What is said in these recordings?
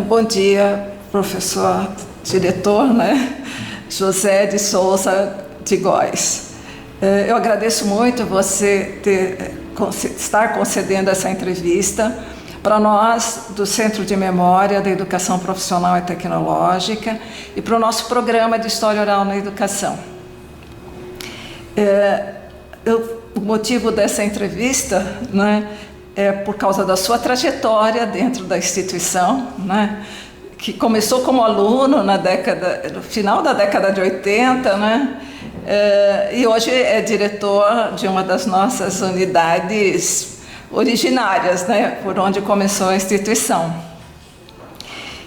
Bom dia, professor diretor, né? José de Souza de Góes. Eu agradeço muito você estar concedendo essa entrevista para nós do Centro de Memória da Educação Profissional e Tecnológica e para o nosso programa de História Oral na Educação. O motivo dessa entrevista, né, é por causa da sua trajetória dentro da instituição, né, que começou como aluno no final da década de 80, né, e hoje é diretor de uma das nossas unidades originárias, né, por onde começou a instituição.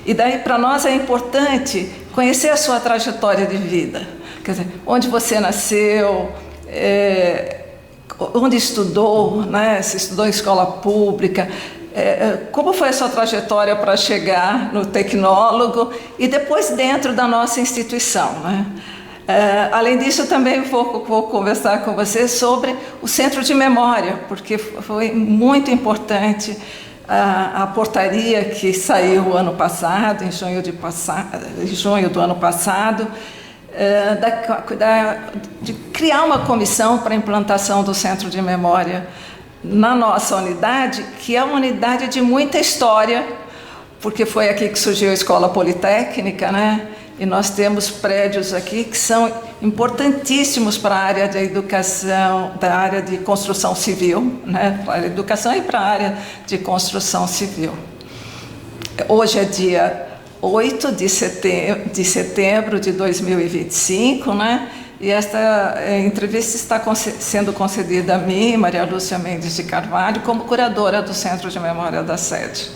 E daí para nós é importante conhecer a sua trajetória de vida, quer dizer, onde você nasceu, onde estudou, né? Se estudou em escola pública, como foi a sua trajetória para chegar no tecnólogo e depois dentro da nossa instituição, né? Além disso, também vou conversar com você sobre o Centro de Memória, porque foi muito importante a portaria que saiu ano passado, em junho do ano passado, de criar uma comissão para a implantação do Centro de Memória na nossa unidade, que é uma unidade de muita história, porque foi aqui que surgiu a Escola Politécnica, né? E nós temos prédios aqui que são importantíssimos para a área da educação, da área de construção civil, né? Para a educação e para a área de construção civil. Hoje é dia 8 de setembro de 2025, né? E esta entrevista está sendo concedida a mim, Maria Lúcia Mendes de Carvalho, como curadora do Centro de Memória da sede.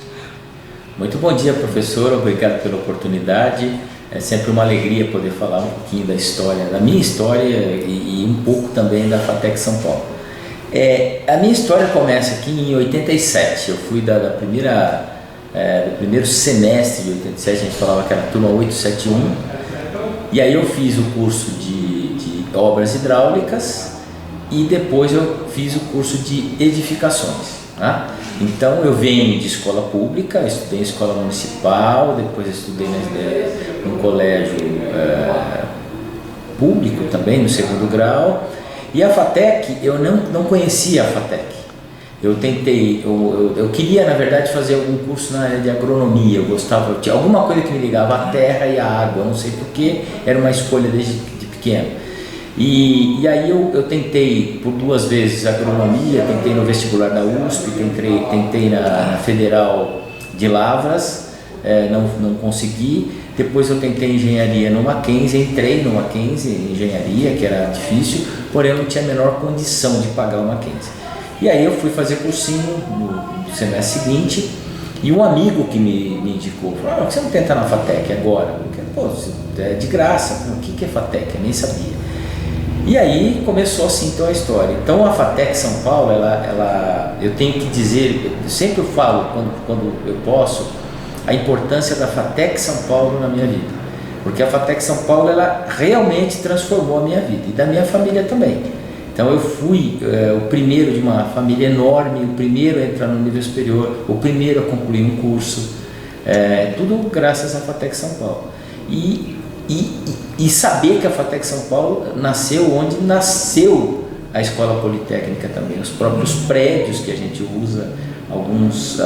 Muito bom dia, professora. Obrigado pela oportunidade. É sempre uma alegria poder falar um pouquinho da história, da minha história e um pouco também da FATEC São Paulo. A minha história começa aqui em 87. Eu fui do primeiro semestre de 87, a gente falava que era a turma 871, e aí eu fiz o curso de obras hidráulicas e depois eu fiz o curso de edificações, tá? Então eu venho de escola pública, estudei em escola municipal, depois estudei num colégio público também, no segundo grau, e a FATEC, eu não conhecia a FATEC. Eu queria, na verdade, fazer algum curso na área de agronomia, eu tinha alguma coisa que me ligava à terra e à água, não sei porquê, era uma escolha desde pequeno. E aí eu tentei por 2 vezes agronomia, tentei no vestibular da USP, tentei na Federal de Lavras, não consegui. Depois eu tentei engenharia no Mackenzie, entrei no Mackenzie, engenharia, que era difícil, porém eu não tinha a menor condição de pagar o Mackenzie. E aí eu fui fazer cursinho no semestre seguinte, e um amigo que me indicou, falou: por que você não tenta na FATEC agora? Pô, é de graça. O que é FATEC? Eu nem sabia. E aí começou assim então a história. Então a FATEC São Paulo, eu tenho que dizer, eu sempre falo quando eu posso, a importância da FATEC São Paulo na minha vida. Porque a FATEC São Paulo, ela realmente transformou a minha vida e da minha família também. Então eu fui o primeiro de uma família enorme, o primeiro a entrar no nível superior, o primeiro a concluir um curso, tudo graças à FATEC São Paulo. E saber que a FATEC São Paulo nasceu onde nasceu a Escola Politécnica também, os próprios prédios que a gente usa, alguns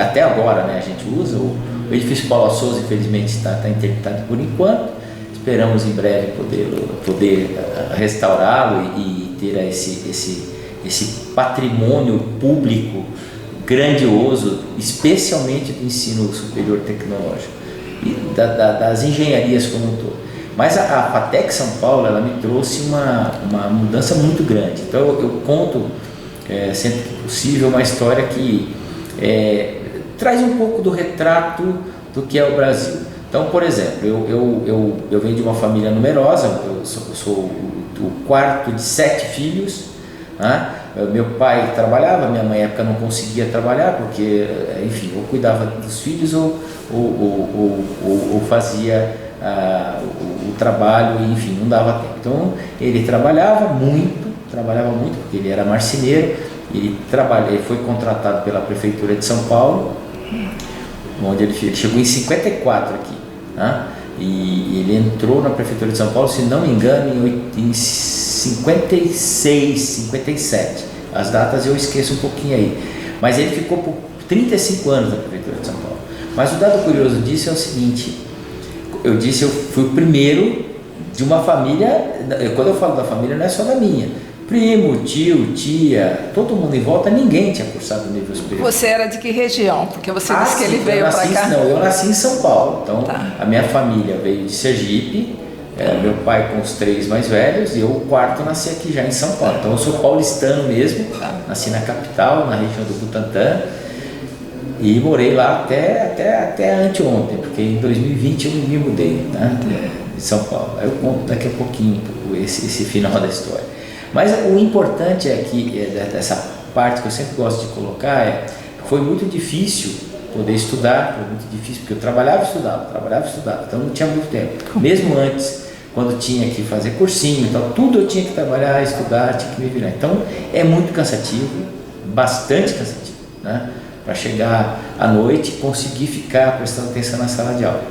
até agora, né, a gente usa, o edifício Paulo Souza infelizmente está interditado por enquanto. Esperamos em breve poder restaurá-lo e ter esse patrimônio público grandioso, especialmente do ensino superior tecnológico e das engenharias como um todo. Mas a FATEC São Paulo, ela me trouxe uma mudança muito grande. Então eu conto sempre que possível uma história que traz um pouco do retrato do que é o Brasil. Então, por exemplo, eu venho de uma família numerosa, eu sou o quarto de 7 filhos, né? Meu pai trabalhava, minha mãe na época não conseguia trabalhar, porque, enfim, ou cuidava dos filhos ou fazia o trabalho, e, enfim, não dava tempo. Então, ele trabalhava muito, porque ele era marceneiro, ele foi contratado pela Prefeitura de São Paulo, onde ele chegou em 54 aqui, né? E ele entrou na Prefeitura de São Paulo, se não me engano, em 56, 57. As datas eu esqueço um pouquinho aí. Mas ele ficou por 35 anos na Prefeitura de São Paulo. Mas o dado curioso disso é o seguinte, eu fui o primeiro de uma família, quando eu falo da família não é só da minha, primo, tio, tia, todo mundo em volta, ninguém tinha cursado o nível superior. Você era de que região? Porque você disse que ele veio para cá. Não, eu nasci em São Paulo, então tá. A minha família veio de Sergipe, meu pai com os 3 mais velhos, e eu, o quarto, nasci aqui já em São Paulo. Então eu sou paulistano mesmo, nasci na capital, na região do Butantã, e morei lá até anteontem, porque em 2020 eu me mudei, né, de São Paulo. Aí eu conto daqui a pouquinho esse final da história. Mas o importante é que, dessa parte que eu sempre gosto de colocar, foi muito difícil poder estudar, foi muito difícil, porque eu trabalhava e estudava, então não tinha muito tempo. Mesmo antes, quando tinha que fazer cursinho, então tudo eu tinha que trabalhar, estudar, tinha que me virar. Então é muito cansativo, bastante cansativo, né? Para chegar à noite e conseguir ficar prestando atenção na sala de aula.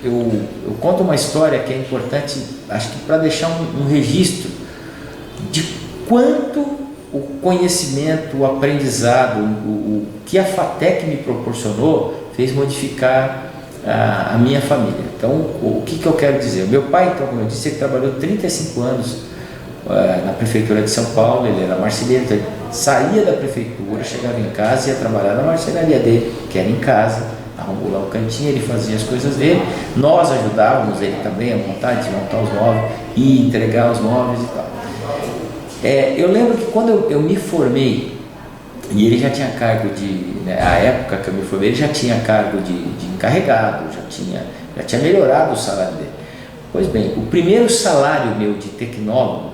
Eu conto uma história que é importante, acho que para deixar um registro de quanto o conhecimento, o aprendizado, o que a FATEC me proporcionou fez modificar a minha família. Então, o que eu quero dizer? O meu pai, então, como eu disse, ele trabalhou 35 anos na Prefeitura de São Paulo, ele era marceneiro, então ele saía da Prefeitura, chegava em casa e ia trabalhar na marcenaria dele, que era em casa, arrumou lá o cantinho, ele fazia as coisas dele, nós ajudávamos ele também a montar os móveis e entregar os móveis e tal. Eu lembro que quando eu me formei, e ele já tinha cargo a época que eu me formei, ele já tinha cargo de encarregado, já tinha melhorado o salário dele. Pois bem, o primeiro salário meu de tecnólogo,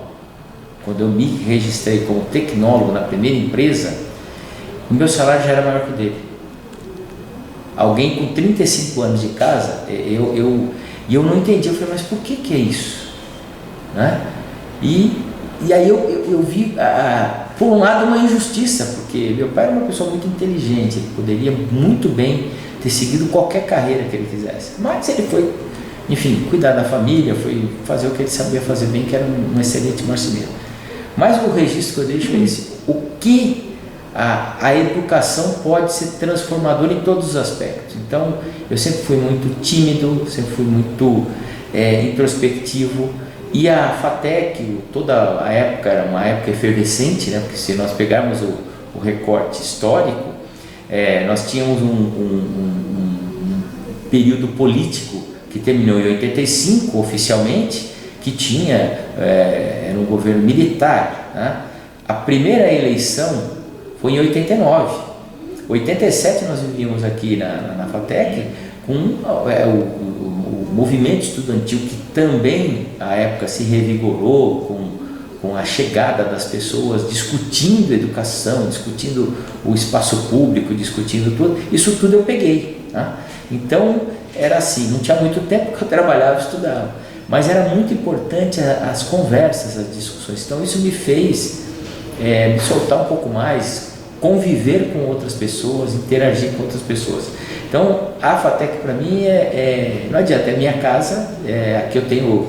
quando eu me registrei como tecnólogo na primeira empresa, o meu salário já era maior que o dele. Alguém com 35 anos de casa, eu não entendi, eu falei, mas por que é isso? Né? E aí eu vi, por um lado, uma injustiça, porque meu pai era uma pessoa muito inteligente, ele poderia muito bem ter seguido qualquer carreira que ele quisesse, mas ele foi, enfim, cuidar da família, foi fazer o que ele sabia fazer bem, que era um excelente marceneiro. Mas o registro que eu deixo é esse, o que a educação pode ser transformadora em todos os aspectos. Então, eu sempre fui muito tímido, sempre fui muito introspectivo, e a FATEC, toda a época era uma época efervescente, né? Porque se nós pegarmos o recorte histórico, nós tínhamos um período político que terminou em 85 oficialmente, que era um governo militar, né? A primeira eleição foi em 89. 87 nós vivíamos aqui na FATEC com o movimento estudantil, que também à época se revigorou com a chegada das pessoas discutindo educação, discutindo o espaço público, discutindo tudo. Isso tudo eu peguei, né? Então era assim, não tinha muito tempo que eu trabalhava e estudava, mas era muito importante as conversas, as discussões. Então isso me fez me soltar um pouco mais, conviver com outras pessoas, interagir com outras pessoas. Então a FATEC para mim não adianta, é minha casa, aqui eu tenho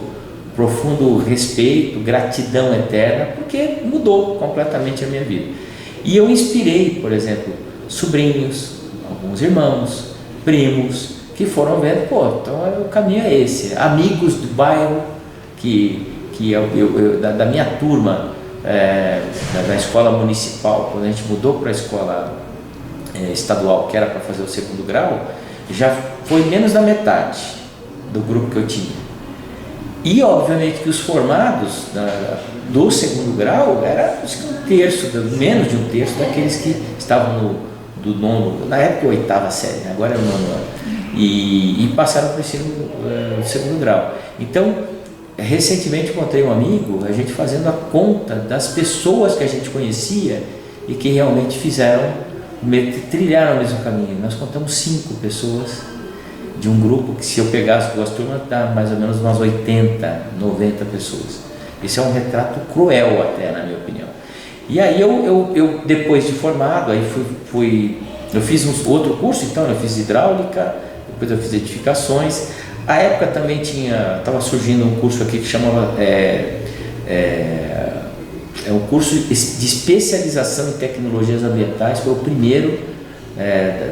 profundo respeito, gratidão eterna, porque mudou completamente a minha vida. E eu inspirei, por exemplo, sobrinhos, alguns irmãos, primos, que foram vendo, então o caminho é esse. Amigos do bairro, da minha turma, da escola municipal, quando a gente mudou para a escola estadual, que era para fazer o segundo grau, já foi menos da metade do grupo que eu tinha. E obviamente que os formados do segundo grau era menos de um terço daqueles que estavam do nono, na época a oitava série, agora é o nono ano, e passaram para o ensino segundo grau. Então, recentemente encontrei um amigo, a gente fazendo a conta das pessoas que a gente conhecia e que realmente trilharam o mesmo caminho. Nós contamos 5 pessoas de um grupo que, se eu pegar as 2 turmas, dá mais ou menos umas 80, 90 pessoas. Esse é um retrato cruel até, na minha opinião. E aí eu depois de formado, aí fui Eu fiz outro curso, então, eu fiz hidráulica, depois eu fiz edificações. À época também estava surgindo um curso aqui que chamava um curso de especialização em tecnologias ambientais, foi o primeiro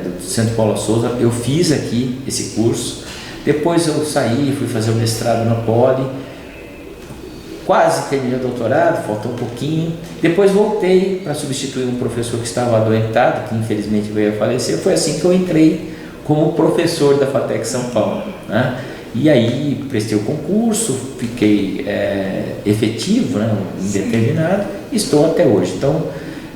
do Centro Paula Souza. Eu fiz aqui esse curso, depois eu saí, fui fazer o mestrado na Poli, quase terminei o doutorado, faltou um pouquinho, depois voltei para substituir um professor que estava adoentado, que infelizmente veio a falecer. Foi assim que eu entrei como professor da FATEC São Paulo, né? E aí prestei o concurso, fiquei efetivo, né, indeterminado, e estou até hoje. Então,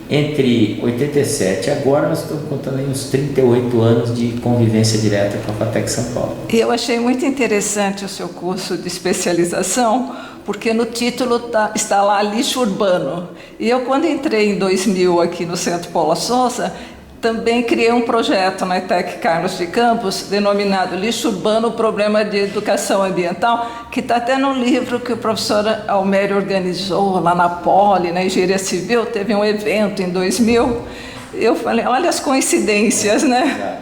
entre 87 e agora, nós estamos contando aí uns 38 anos de convivência direta com a FATEC São Paulo. E eu achei muito interessante o seu curso de especialização, porque no título está lá lixo urbano. E eu, quando entrei em 2000 aqui no Centro Paula Souza, também criei um projeto na ETEC Carlos de Campos, denominado Lixo Urbano, Problema de Educação Ambiental, que está até no livro que o professor Almério organizou lá na Poli, na Engenharia Civil. Teve um evento em 2000. Eu falei, olha as coincidências, né?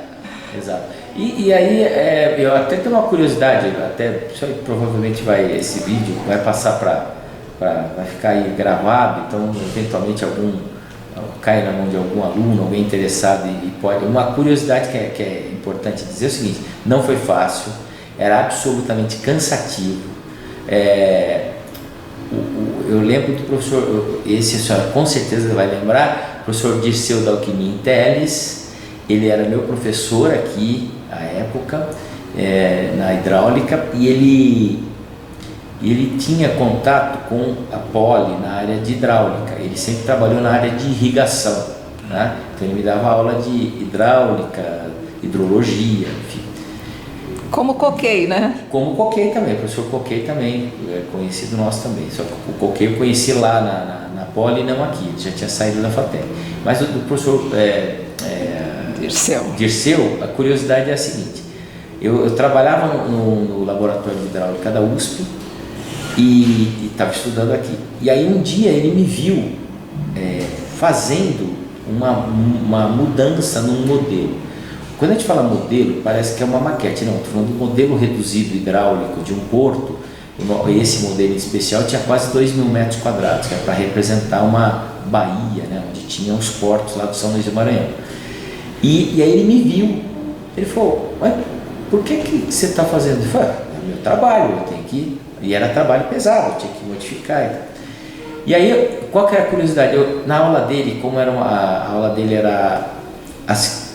Exato. E aí, eu até tenho uma curiosidade, provavelmente esse vídeo vai passar vai ficar aí gravado, então eventualmente cai na mão de algum aluno, alguém interessado, e pode. Uma curiosidade que é importante dizer é o seguinte: não foi fácil, era absolutamente cansativo. Eu lembro do professor, esse a senhora com certeza vai lembrar, o professor Dirceu Dalquimim Teles. Ele era meu professor aqui à época, na hidráulica, e ele tinha contato com a Poli na área de hidráulica. Ele sempre trabalhou na área de irrigação, né? Então ele me dava aula de hidráulica, hidrologia, enfim. Como Coquei, né? Como Coquei também, o professor Coquei também, conhecido nosso também. Só que o Coquei eu conheci lá na Poli e não aqui, ele já tinha saído da FATEC. Mas o professor Dirceu, a curiosidade é a seguinte: eu trabalhava no laboratório de hidráulica da USP e estava estudando aqui. E aí um dia ele me viu fazendo uma mudança num modelo. Quando a gente fala modelo, parece que é uma maquete. Não, estou falando do modelo reduzido hidráulico de um porto. Esse modelo em especial tinha quase 2.000 metros quadrados, que era para representar uma baía, né, onde tinha os portos lá do São Luís do Maranhão. E aí ele me viu, ele falou: mas por que você está fazendo? Eu falei: é meu trabalho, eu tenho que... E era trabalho pesado, eu tinha que modificar. E aí, qual que é a curiosidade? Na aula dele, a aula dele era,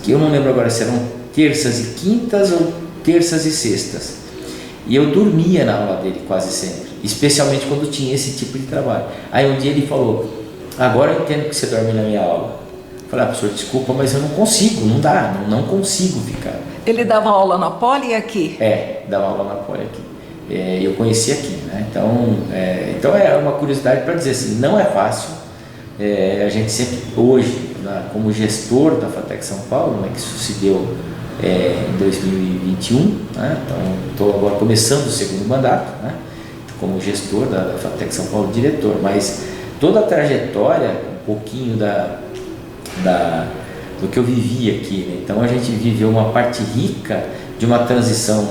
eu não lembro agora se eram terças e quintas ou terças e sextas. E eu dormia na aula dele quase sempre, especialmente quando tinha esse tipo de trabalho. Aí um dia ele falou: agora eu entendo que você dorme na minha aula. Eu falei: professor, desculpa, mas eu não consigo, não dá, não consigo ficar. Ele dava aula na Poli e aqui? Dava aula na Poli aqui. Eu conheci aqui, né? Então é uma curiosidade para dizer assim, não é fácil. A gente sempre, hoje, como gestor da FATEC São Paulo, né, que isso se deu em 2021, né? Então estou agora começando o segundo mandato, né, como gestor da FATEC São Paulo, diretor, mas toda a trajetória, um pouquinho do que eu vivi aqui, né? Então a gente viveu uma parte rica de uma transição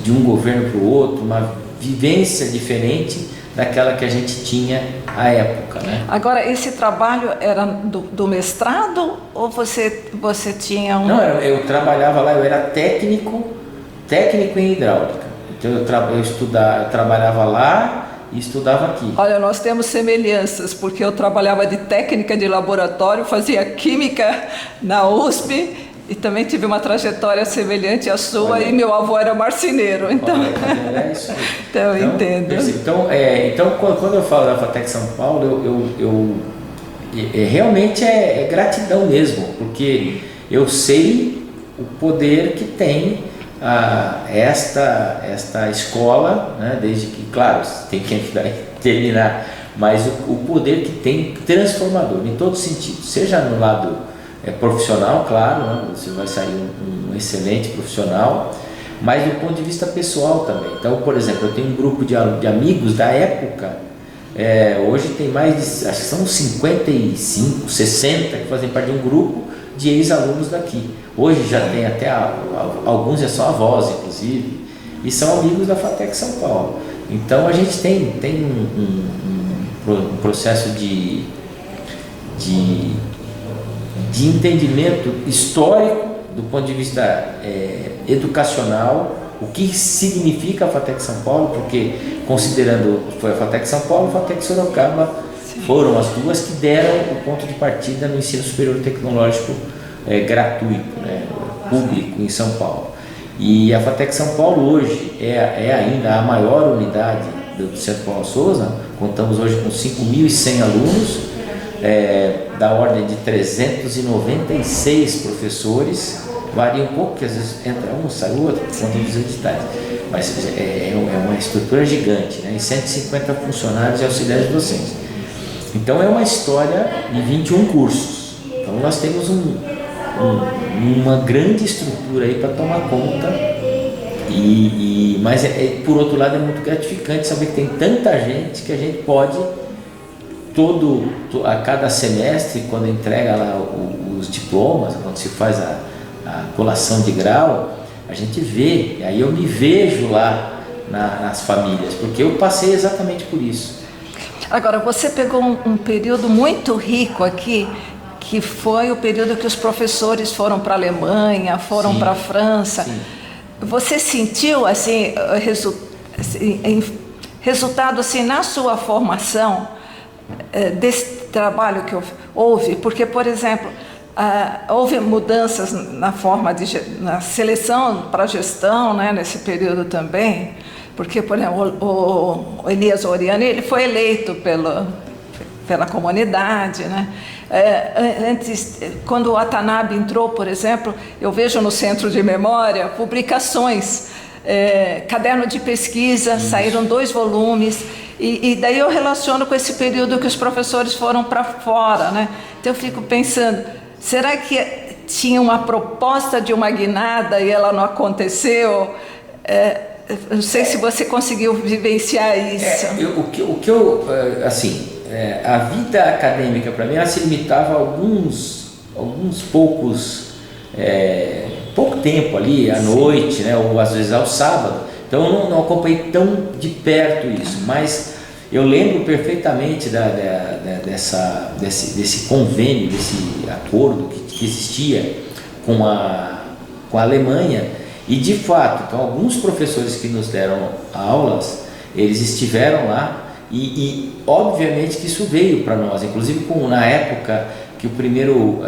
de um governo para o outro, uma vivência diferente daquela que a gente tinha à época, né? Agora, esse trabalho era do mestrado ou você tinha um... Não, eu trabalhava lá, eu era técnico em hidráulica. Então eu trabalhava lá e estudava aqui. Olha, nós temos semelhanças, porque eu trabalhava de técnica de laboratório, fazia química na USP e também tive uma trajetória semelhante à sua. Olha. E meu avô era marceneiro, então... É isso aí. Então, eu entendo. Então, quando eu falo da FATEC São Paulo, realmente é gratidão mesmo, porque eu sei o poder que tem esta escola, né, desde que, claro, tem que terminar, mas o poder que tem transformador em todo sentido, seja no lado profissional, claro, né, você vai sair um excelente profissional, mas do ponto de vista pessoal também. Então, por exemplo, eu tenho um grupo de amigos da época Hoje tem mais de, acho que são 55, 60 que fazem parte de um grupo de ex-alunos daqui. Hoje já tem até alguns já são avós, inclusive, e são amigos da FATEC São Paulo. Então a gente tem um processo de entendimento histórico do ponto de vista educacional, o que significa a FATEC São Paulo, porque considerando foi a FATEC São Paulo e a FATEC Sorocaba, foram as duas que deram o ponto de partida no ensino superior tecnológico gratuito, né, público em São Paulo. E a FATEC São Paulo hoje é ainda a maior unidade do Centro Paulo Souza. Contamos hoje com 5.100 alunos, da ordem de 396 professores. Varia um pouco, porque às vezes entra um, sai o outro, por conta dos editais, mas é uma estrutura gigante, né? E 150 funcionários e auxiliares docentes. Então é uma história de 21 cursos. Então nós temos uma grande estrutura aí para tomar conta, mas por outro lado é muito gratificante saber que tem tanta gente que a gente pode, a cada semestre, quando entrega lá os diplomas, quando se faz a colação de grau, a gente vê, e aí eu me vejo lá nas famílias, porque eu passei exatamente por isso. Agora, você pegou um período muito rico aqui, que foi o período que os professores foram para a Alemanha, foram para a França. Sim. Você sentiu assim, resultado assim, na sua formação desse trabalho que houve? Porque, por exemplo, houve mudanças na forma na seleção para gestão, né, nesse período também, porque, por exemplo, o Elias Oriani, ele foi eleito pela comunidade, né? Antes, quando o Watanabe entrou, por exemplo, eu vejo no Centro de Memória publicações, caderno de pesquisa, saíram 2 volumes, e daí eu relaciono com esse período que os professores foram para fora, né? Então eu fico pensando, será que tinha uma proposta de uma guinada e ela não aconteceu? Não sei se você conseguiu vivenciar isso. A vida acadêmica para mim ela se limitava a pouco tempo ali à noite, né, ou às vezes ao sábado. Então eu não acompanhei tão de perto isso, mas eu lembro perfeitamente desse convênio, desse acordo que existia com a Alemanha, e de fato, então, alguns professores que nos deram aulas, eles estiveram lá e obviamente que isso veio para nós, inclusive na época que o primeiro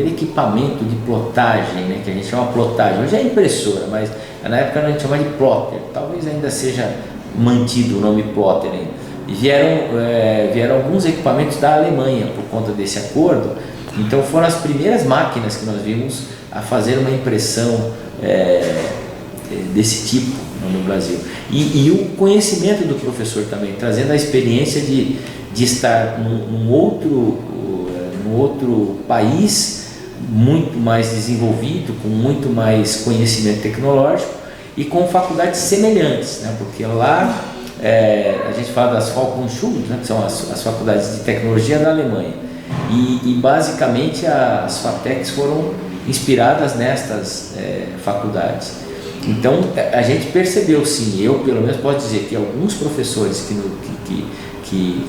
equipamento de plotagem, né, que a gente chama plotagem, hoje é impressora, mas na época a gente chama de plotter, talvez ainda seja mantido o nome plotter ainda. E vieram alguns equipamentos da Alemanha por conta desse acordo. Então foram as primeiras máquinas que nós vimos a fazer uma impressão desse tipo no Brasil. E o conhecimento do professor também, trazendo a experiência de estar num outro país muito mais desenvolvido, com muito mais conhecimento tecnológico e com faculdades semelhantes, né? Porque lá a gente fala das Volkshochschulen, né, que são as faculdades de tecnologia da Alemanha, e basicamente as FATECs foram inspiradas nestas faculdades. Então a gente percebeu, sim, eu pelo menos posso dizer que alguns professores que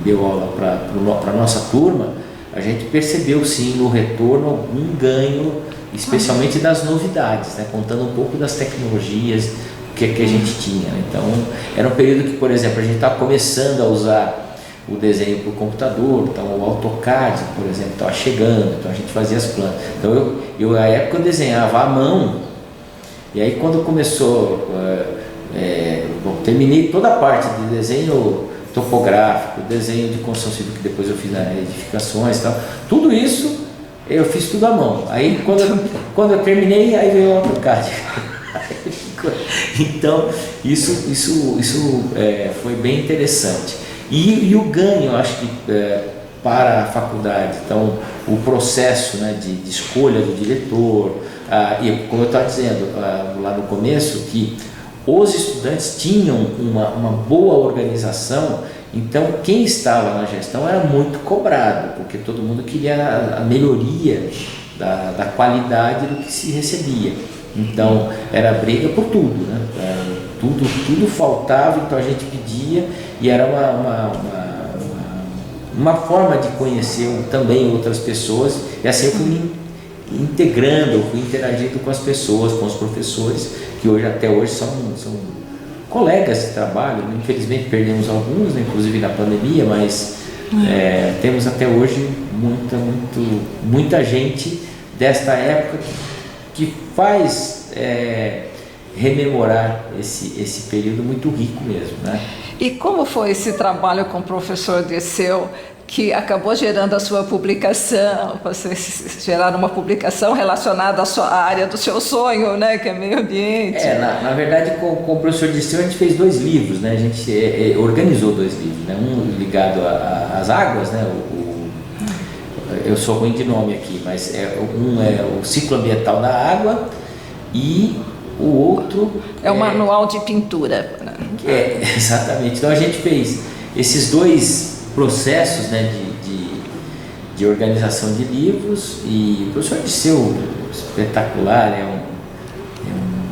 deu aula para a nossa turma, a gente percebeu sim no retorno algum ganho, especialmente das novidades, né, contando um pouco das tecnologias que a gente tinha. Então era um período que, por exemplo, a gente estava começando a usar o desenho por computador, então o AutoCAD, por exemplo, estava chegando, então a gente fazia as plantas. Então eu na época eu desenhava à mão, e aí quando começou, terminei toda a parte de desenho topográfico, desenho de construção civil, que depois eu fiz nas edificações e tal, tudo isso eu fiz tudo à mão. Aí quando eu terminei, aí veio o AutoCAD. Então isso foi bem interessante. E o ganho, eu acho que para a faculdade, então o processo, né, de escolha do diretor, e como eu estava dizendo lá no começo, que os estudantes tinham uma boa organização Então, quem estava na gestão era muito cobrado, porque todo mundo queria a melhoria da qualidade do que se recebia. Então, era briga por tudo, né? Tudo faltava, então a gente pedia, e era uma forma de conhecer também outras pessoas, e assim eu fui me integrando, eu fui interagindo com as pessoas, com os professores, que até hoje são colegas de trabalho. Infelizmente perdemos alguns, né, inclusive na pandemia, mas temos até hoje muita gente desta época que faz rememorar esse período muito rico mesmo, né? E como foi esse trabalho com o professor Dirceu, que acabou gerando a sua publicação? Vocês geraram uma publicação relacionada à sua área do seu sonho, né, que é meio ambiente. Na verdade, com o professor Dirceu a gente fez 2 livros, né? A gente organizou 2 livros, né? Um ligado às águas, né? Eu sou ruim de nome aqui, mas um é o ciclo ambiental da água, e o outro é o manual de pintura. Exatamente. Então a gente fez esses 2 processos, né, de organização de livros, e o professor Dirceu, espetacular, é um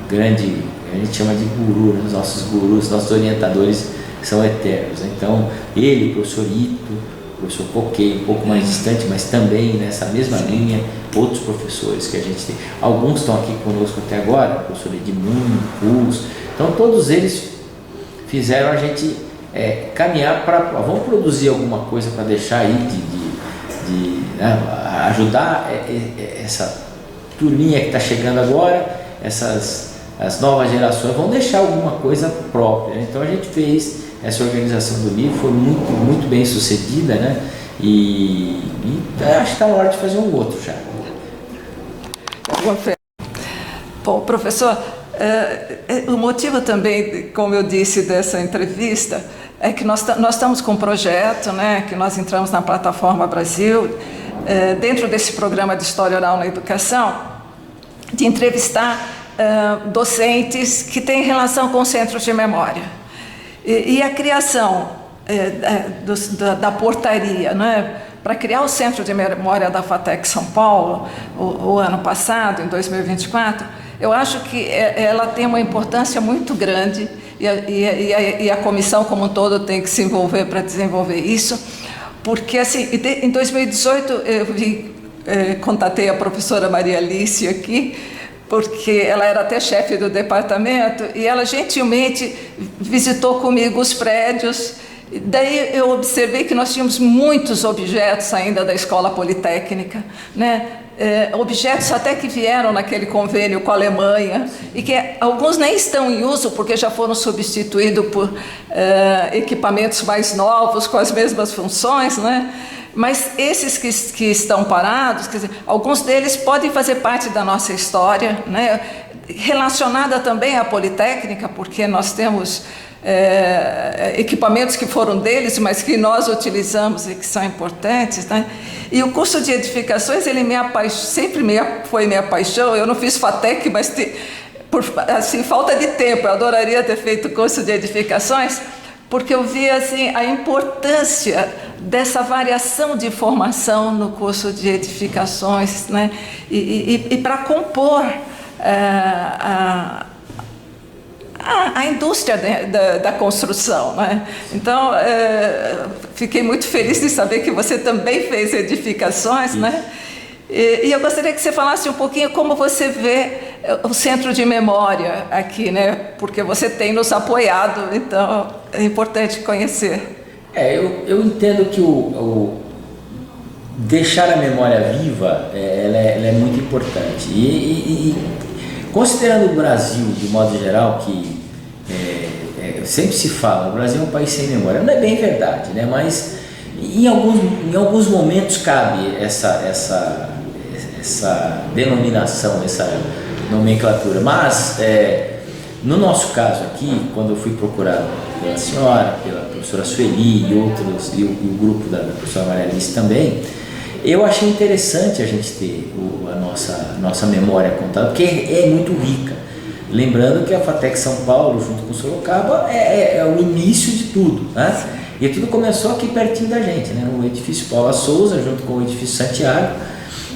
grande, a gente chama de guru, né? Os nossos gurus, nossos orientadores são eternos. Então ele, o professor Ito, o professor Coquet, um pouco mais distante, mas também nessa mesma linha, outros professores que a gente tem. Alguns estão aqui conosco até agora, o professor Edmundo, Pulso. Então todos eles fizeram a gente caminhar para, vamos produzir alguma coisa para deixar aí né, ajudar essa turminha que está chegando agora, as novas gerações vão deixar alguma coisa própria. Então a gente fez essa organização do livro, foi muito bem sucedida, né? E acho que está na hora de fazer um outro já. Bom, professor, o motivo também, como eu disse, dessa entrevista é que nós estamos com um projeto, né, que nós entramos na Plataforma Brasil, dentro desse programa de História Oral na Educação, de entrevistar docentes que têm relação com centros de memória. E a criação da portaria, né, para criar o Centro de Memória da FATEC São Paulo, o ano passado, em 2024, eu acho que ela tem uma importância muito grande, e a comissão como um todo tem que se envolver para desenvolver isso, porque assim, em 2018 eu contatei a professora Maria Alice aqui, porque ela era até chefe do departamento, e ela gentilmente visitou comigo os prédios. Daí eu observei que nós tínhamos muitos objetos ainda da Escola Politécnica, né? Objetos até que vieram naquele convênio com a Alemanha, e que alguns nem estão em uso porque já foram substituídos por equipamentos mais novos com as mesmas funções, né? Mas esses que estão parados, quer dizer, alguns deles podem fazer parte da nossa história, né? Relacionada também à Politécnica, porque nós temos equipamentos que foram deles, mas que nós utilizamos e que são importantes, né? E o curso de edificações, ele sempre foi minha paixão. Eu não fiz FATEC, mas por assim, falta de tempo, eu adoraria ter feito o curso de edificações, porque eu vi assim, a importância dessa variação de formação no curso de edificações, né? E para compor a indústria da construção, né? Então, fiquei muito feliz de saber que você também fez edificações, né? E eu gostaria que você falasse um pouquinho como você vê o Centro de Memória aqui, né? Porque você tem nos apoiado, então é importante conhecer. Eu entendo que deixar a memória viva, ela é muito importante. E considerando o Brasil, de modo geral, que sempre se fala, o Brasil é um país sem memória. Não é bem verdade, né? Mas em alguns momentos cabe essa denominação, essa nomenclatura. Mas, no nosso caso aqui, quando eu fui procurado pela senhora, pela professora Sueli e outros, e o grupo da professora Maria Alice também, eu achei interessante a gente ter a nossa memória contada, porque é muito rica. Lembrando que a FATEC São Paulo, junto com Sorocaba, é o início de tudo, né? E tudo começou aqui pertinho da gente, né? No edifício Paula Souza, junto com o edifício Santiago,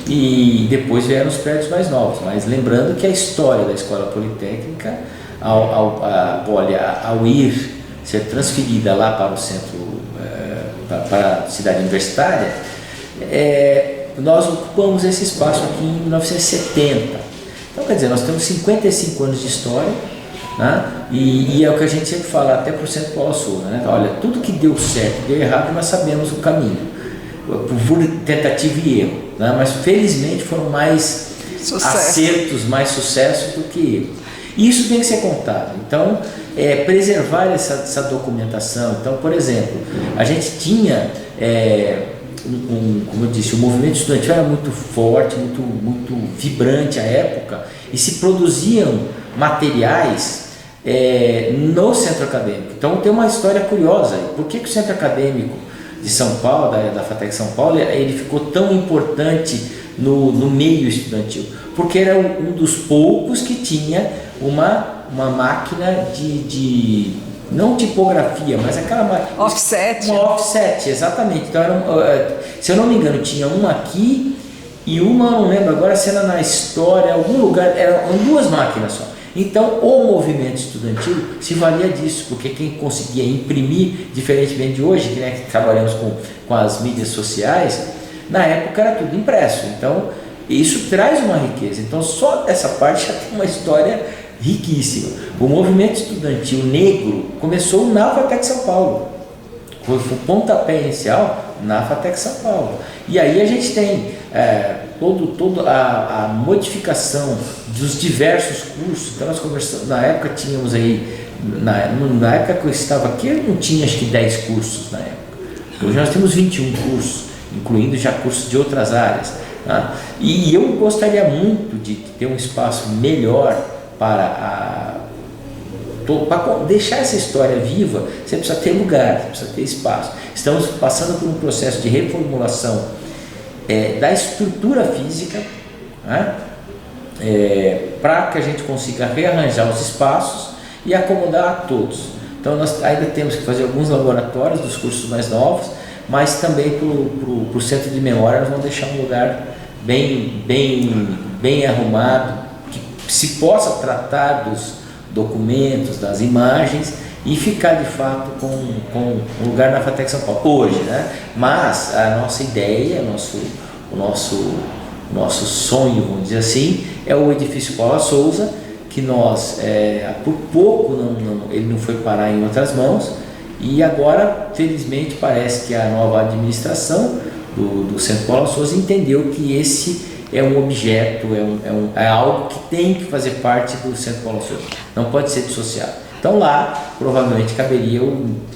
e depois vieram os prédios mais novos. Mas lembrando que a história da Escola Politécnica, ao ir ser transferida lá para o centro, para a cidade universitária, nós ocupamos esse espaço aqui em 1970. Então, quer dizer, nós temos 55 anos de história, né? E é o que a gente sempre fala, até para o Centro Paula Souza, né? Olha, tudo que deu certo, deu errado, nós sabemos o caminho, por tentativa e erro, né? Mas felizmente foram mais acertos, mais sucessos do que erro. E isso tem que ser contado. Então, preservar essa documentação. Então, por exemplo, a gente tinha, como eu disse, o movimento estudantil era muito forte, muito vibrante à época, e se produziam materiais no centro acadêmico. Então, tem uma história curiosa. Por que o centro acadêmico de São Paulo, da FATEC São Paulo, ele ficou tão importante no meio estudantil? Porque era um dos poucos que tinha uma máquina de não tipografia, mas aquela máquina offset. Uma offset, exatamente. Então se eu não me engano, tinha uma aqui e uma, não lembro agora se era na História, algum lugar, eram duas máquinas só. Então o movimento estudantil se valia disso, porque quem conseguia imprimir, diferentemente de hoje, que trabalhamos com as mídias sociais, na época era tudo impresso. Então isso traz uma riqueza. Então só essa parte já tem uma história riquíssima. O movimento estudantil negro começou na FATEC São Paulo. Foi o pontapé inicial na FATEC São Paulo. E aí a gente tem toda a modificação dos diversos cursos. Então nós conversamos, na época tínhamos aí, na época que eu estava aqui, eu não tinha acho que 10 cursos na época. Hoje nós temos 21 cursos, incluindo já cursos de outras áreas. Tá? E eu gostaria muito de ter um espaço melhor para deixar essa história viva. Você precisa ter lugar, você precisa ter espaço. Estamos passando por um processo de reformulação da estrutura física, né? Para que a gente consiga rearranjar os espaços e acomodar a todos. Então nós ainda temos que fazer alguns laboratórios dos cursos mais novos, mas também para o centro de memória nós vamos deixar um lugar bem arrumado, que se possa tratar dos documentos, das imagens e ficar de fato com um lugar na FATEC São Paulo hoje, né? Mas a nossa ideia, o nosso sonho, vamos dizer assim, é o edifício Paula Souza, que nós por pouco ele não foi parar em outras mãos, e agora felizmente parece que a nova administração do Centro Paula Souza entendeu que esse é um objeto, é algo que tem que fazer parte do Centro Paula Souza, não pode ser dissociado. Então lá provavelmente caberia,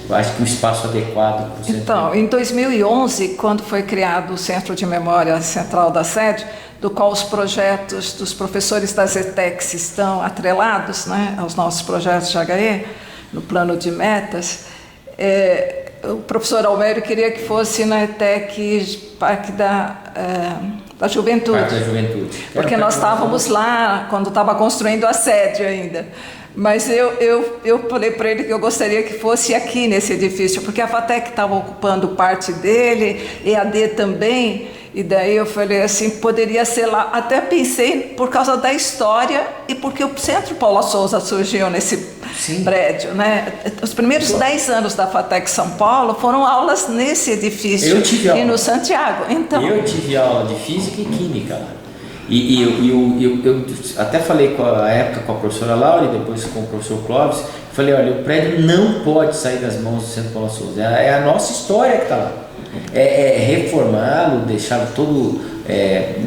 acho que o espaço adequado para o centro. Então, em 2011, quando foi criado o Centro de Memória Central da Sede, do qual os projetos dos professores das ETECs estão atrelados, né, aos nossos projetos de HE, no plano de metas, o professor Almério queria que fosse na ETEC Parque da Juventude. Parque da Juventude. Porque nós estávamos lá quando estava construindo a sede ainda. Mas eu falei para ele que eu gostaria que fosse aqui nesse edifício, porque a FATEC estava ocupando parte dele, EAD também, e daí eu falei assim, poderia ser lá. Até pensei por causa da história e porque o Centro Paula Souza surgiu nesse prédio, né? Os primeiros 10 anos da FATEC São Paulo foram aulas nesse edifício e no Santiago. Então, eu tive aula de Física e Química lá. Eu até falei a época com a professora Laura e depois com o professor Clóvis, falei, olha, o prédio não pode sair das mãos do Centro Paula Souza, é a nossa história que está lá, reformá-lo, deixá-lo todo,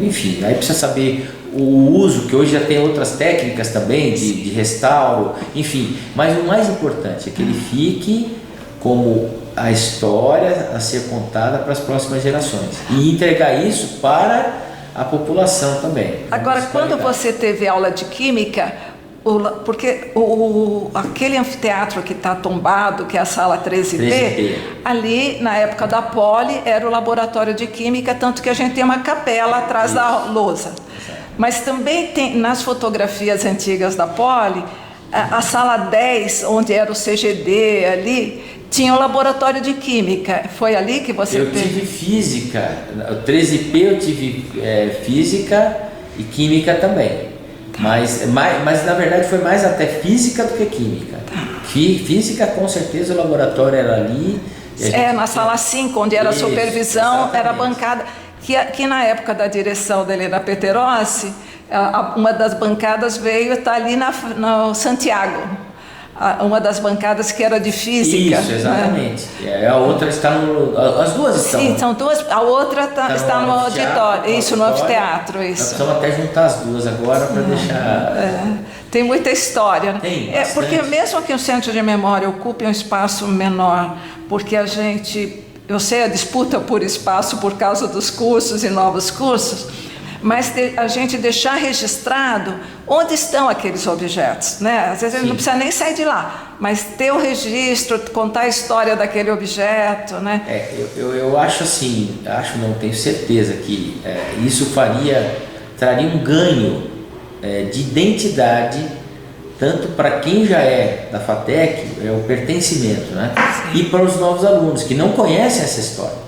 enfim, aí precisa saber o uso, que hoje já tem outras técnicas também de restauro, enfim, mas o mais importante é que ele fique como a história a ser contada para as próximas gerações e entregar isso para a população também. Agora, quando você teve aula de Química, porque aquele anfiteatro que está tombado, que é a sala 13B, ali na época da Poli era o laboratório de Química, tanto que a gente tem uma capela atrás da lousa. Mas também tem, nas fotografias antigas da Poli, a sala 10, onde era o CGD ali, tinha um laboratório de química. Foi ali que você Eu tive física, o 13P eu tive física e química também. Mas na verdade foi mais até física do que química. Física, com certeza, o laboratório era ali. Na sala 5, onde era supervisão, exatamente. era bancada. Que na época da direção da Helena Peterossi, uma das bancadas veio estar ali no Santiago. Uma das bancadas que era de física. Isso, exatamente. Né? A outra está as duas estão. Sim, são duas. A outra está no auditório. Isso, no anfiteatro. Isso. Nós precisamos até juntar as duas agora para deixar. Tem muita história. Tem porque mesmo que o Centro de Memória ocupe um espaço menor, porque eu sei a disputa por espaço por causa dos cursos e novos cursos, mas a gente deixar registrado onde estão aqueles objetos, né? Às vezes ele não precisa nem sair de lá, mas ter o registro, contar a história daquele objeto, né? Eu acho assim, tenho certeza que isso traria um ganho de identidade, tanto para quem já é da FATEC, o pertencimento, né? E para os novos alunos que não conhecem essa história.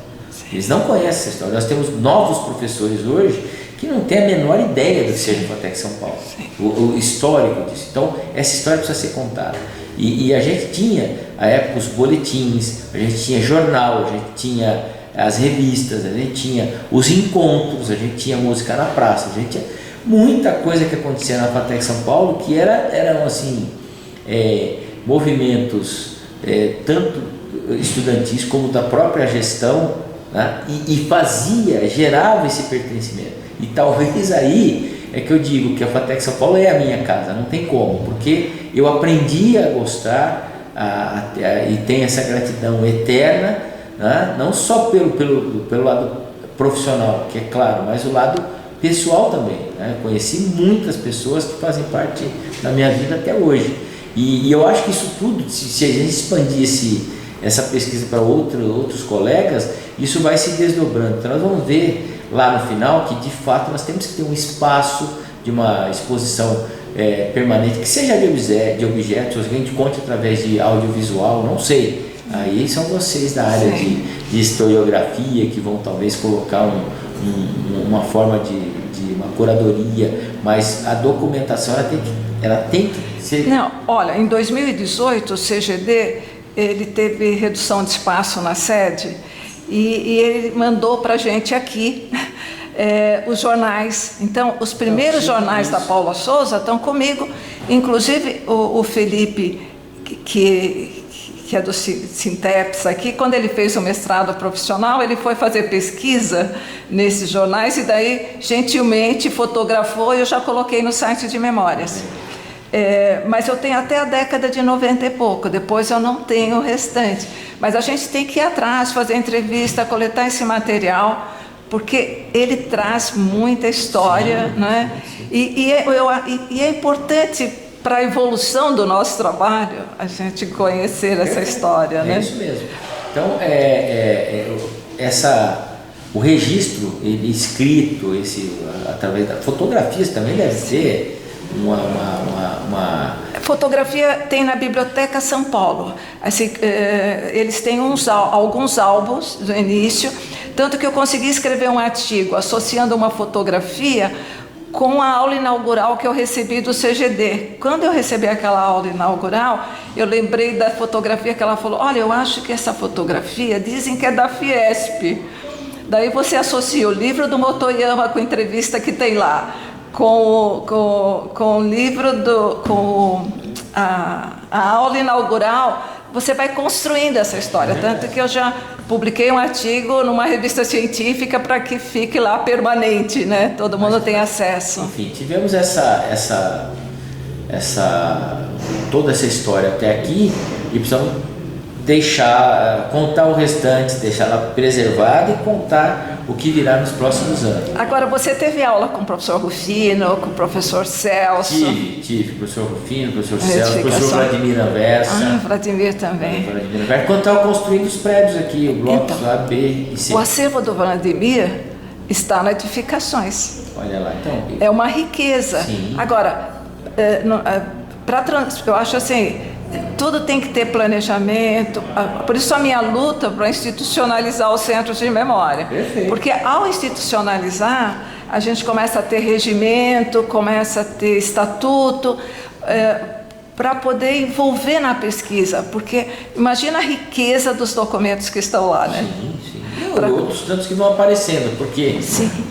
Eles não conhecem essa história. Nós temos novos professores hoje que não têm a menor ideia do que seja a FATEC São Paulo, o histórico disso. Então, essa história precisa ser contada. E a gente tinha, à época, os boletins, a gente tinha jornal, a gente tinha as revistas, a gente tinha os encontros, a gente tinha música na praça, a gente tinha muita coisa que acontecia na FATEC São Paulo que eram assim, movimentos tanto estudantis como da própria gestão, né? E gerava esse pertencimento. E talvez aí é que eu digo que a FATEC São Paulo é a minha casa, não tem como, porque eu aprendi a gostar e tenho essa gratidão eterna, né? Não só pelo lado profissional, que é claro, mas o lado pessoal também, né? Conheci muitas pessoas que fazem parte da minha vida até hoje, e eu acho que isso tudo, se a gente expandir essa pesquisa para outros colegas, isso vai se desdobrando. Então nós vamos ver lá no final que de fato nós temos que ter um espaço de uma exposição permanente, que seja de objetos, ou que a gente conte através de audiovisual, não sei. Aí são vocês da área de historiografia que vão talvez colocar uma forma de uma curadoria, mas a documentação ela tem que ser... Não, olha, em 2018 o CGD ele teve redução de espaço na sede e ele mandou para a gente aqui os jornais. Então, os primeiros jornais da Paula Souza estão comigo, inclusive o Felipe, que é do Sinteps aqui, quando ele fez o mestrado profissional, ele foi fazer pesquisa nesses jornais e daí, gentilmente, fotografou e eu já coloquei no site de memórias. Mas eu tenho até a década de 90 e pouco, depois eu não tenho o restante. Mas a gente tem que ir atrás, fazer entrevista, coletar esse material, porque ele traz muita história, né? E é importante para a evolução do nosso trabalho a gente conhecer essa história, né? É isso mesmo. Então, o registro escrito, através das fotografias também deve ser uma... Fotografia tem na Biblioteca São Paulo. Assim, eles têm alguns álbuns do início, tanto que eu consegui escrever um artigo associando uma fotografia com a aula inaugural que eu recebi do CGD. Quando eu recebi aquela aula inaugural, eu lembrei da fotografia que ela falou: olha, eu acho que essa fotografia, dizem que é da Fiesp. Daí você associa o livro do Motoyama com a entrevista que tem lá, com o livro, com a aula inaugural, você vai construindo essa história. Tanto que eu já publiquei um artigo numa revista científica para que fique lá permanente, né? Todo mundo tem acesso. Enfim, tivemos toda essa história até aqui e precisamos contar o restante, deixá-la preservada e contar o que virá nos próximos anos. Agora, você teve aula com o professor Rufino, com o professor Celso? Tive, professor Rufino, professor Celso, professor Vladimir Anversa. Vladimir também. Quando estava construindo os prédios aqui, o bloco A, B e C. O acervo do Vladimir está na Edificações. Olha lá, então. É uma riqueza. Sim. Agora, eu acho assim, tudo tem que ter planejamento, por isso a minha luta para institucionalizar os centros de memória. Perfeito. Porque ao institucionalizar, a gente começa a ter regimento, começa a ter estatuto, para poder envolver na pesquisa, porque imagina a riqueza dos documentos que estão lá, né? Sim. Outros tantos que vão aparecendo, porque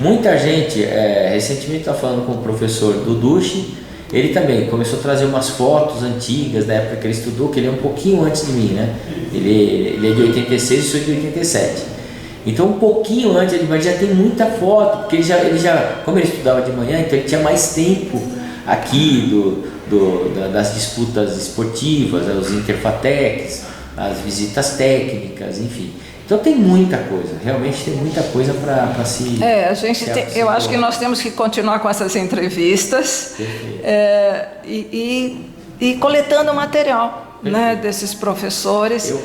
muita gente, recentemente estava falando com o professor Duducci, ele também começou a trazer umas fotos antigas da época que ele estudou, que ele é um pouquinho antes de mim, né? Ele é de 86 e sou de 87. Então um pouquinho antes, mas já tem muita foto, porque ele já, como ele estudava de manhã, então ele tinha mais tempo aqui das disputas esportivas, os interfatecs, as visitas técnicas, enfim. Então tem muita coisa, realmente tem muita coisa para se... eu acho que nós temos que continuar com essas entrevistas e coletando material, né, desses professores.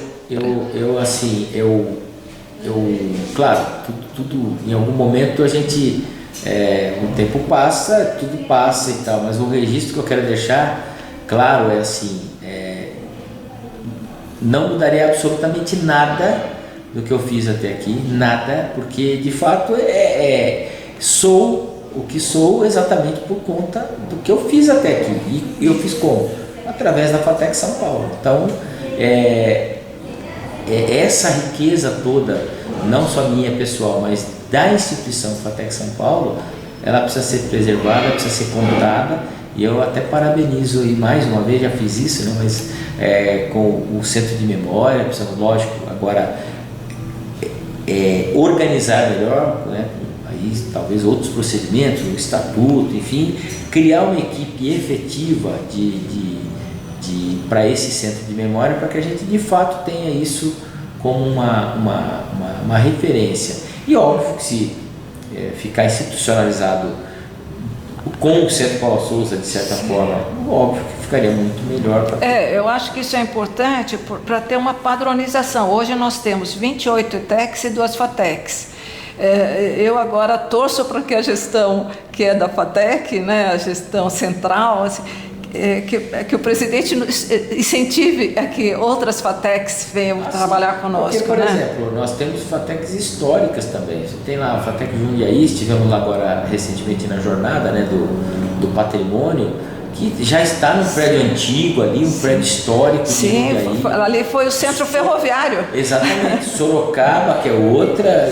Claro, tudo em algum momento a gente, o tempo passa, tudo passa e tal, mas o registro que eu quero deixar claro é assim, não mudaria absolutamente nada do que eu fiz até aqui, nada, porque de fato sou o que sou exatamente por conta do que eu fiz até aqui. E eu fiz como? Através da FATEC São Paulo. Então, essa riqueza toda, não só minha pessoal, mas da instituição FATEC São Paulo, ela precisa ser preservada, precisa ser contada. E eu até parabenizo, e mais uma vez já fiz isso, né, mas com o Centro de Memória, precisamos, lógico, agora organizar melhor, né? Aí talvez outros procedimentos, um estatuto, enfim, criar uma equipe efetiva para esse centro de memória, para que a gente de fato tenha isso como uma referência. E óbvio que se ficar institucionalizado com o Centro Paula Souza, de certa forma, óbvio que ficaria muito melhor. Eu acho que isso é importante para ter uma padronização. Hoje nós temos 28 ETECs e 2 FATECs. Eu agora torço para que a gestão que é da FATEC, né, a gestão central, assim, que o presidente incentive a que outras FATECs venham trabalhar conosco. Porque, por exemplo, nós temos FATECs históricas também. Você tem lá a FATEC Jundiaí, estivemos lá agora recentemente na jornada, né, do patrimônio, que já está num prédio antigo ali, um prédio histórico. Sim, ali foi o centro ferroviário. Exatamente. Sorocaba, que é outra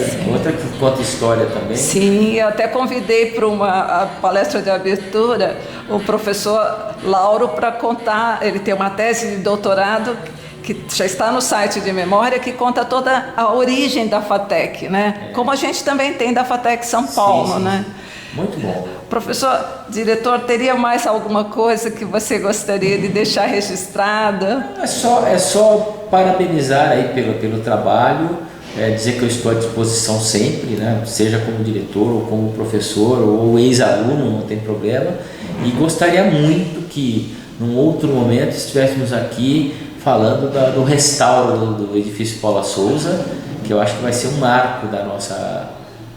que conta história também. Sim, eu até convidei para uma palestra de abertura o professor Lauro para contar, ele tem uma tese de doutorado que já está no site de memória, que conta toda a origem da FATEC, né? Como a gente também tem da FATEC São Paulo, né? Muito bom. Professor, diretor, teria mais alguma coisa que você gostaria de deixar registrada? É só parabenizar aí pelo trabalho, dizer que eu estou à disposição sempre, né? Seja como diretor ou como professor ou ex-aluno, não tem problema. E gostaria muito que, num outro momento, estivéssemos aqui falando do restauro do edifício Paula Souza, que eu acho que vai ser um marco da nossa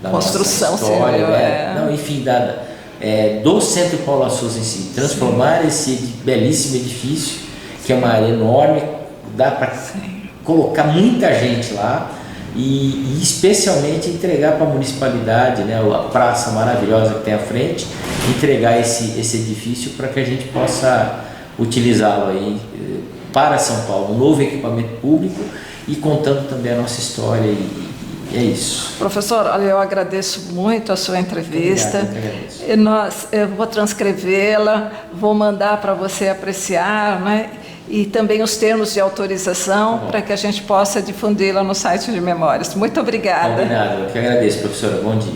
construção, nossa história, não, enfim, do Centro Paula Souza em si, transformar esse belíssimo edifício, que é uma área enorme, dá para colocar muita gente lá e especialmente entregar para a municipalidade, né, a praça maravilhosa que tem à frente, entregar esse edifício para que a gente possa utilizá-lo aí para São Paulo, um novo equipamento público e contando também a nossa história e é isso. Professor, olha, eu agradeço muito a sua entrevista. Eu vou transcrevê-la, vou mandar para você apreciar, né? E também os termos de autorização para que a gente possa difundi-la no site de memórias. Muito obrigada. Combinado, eu que agradeço, professora. Bom dia.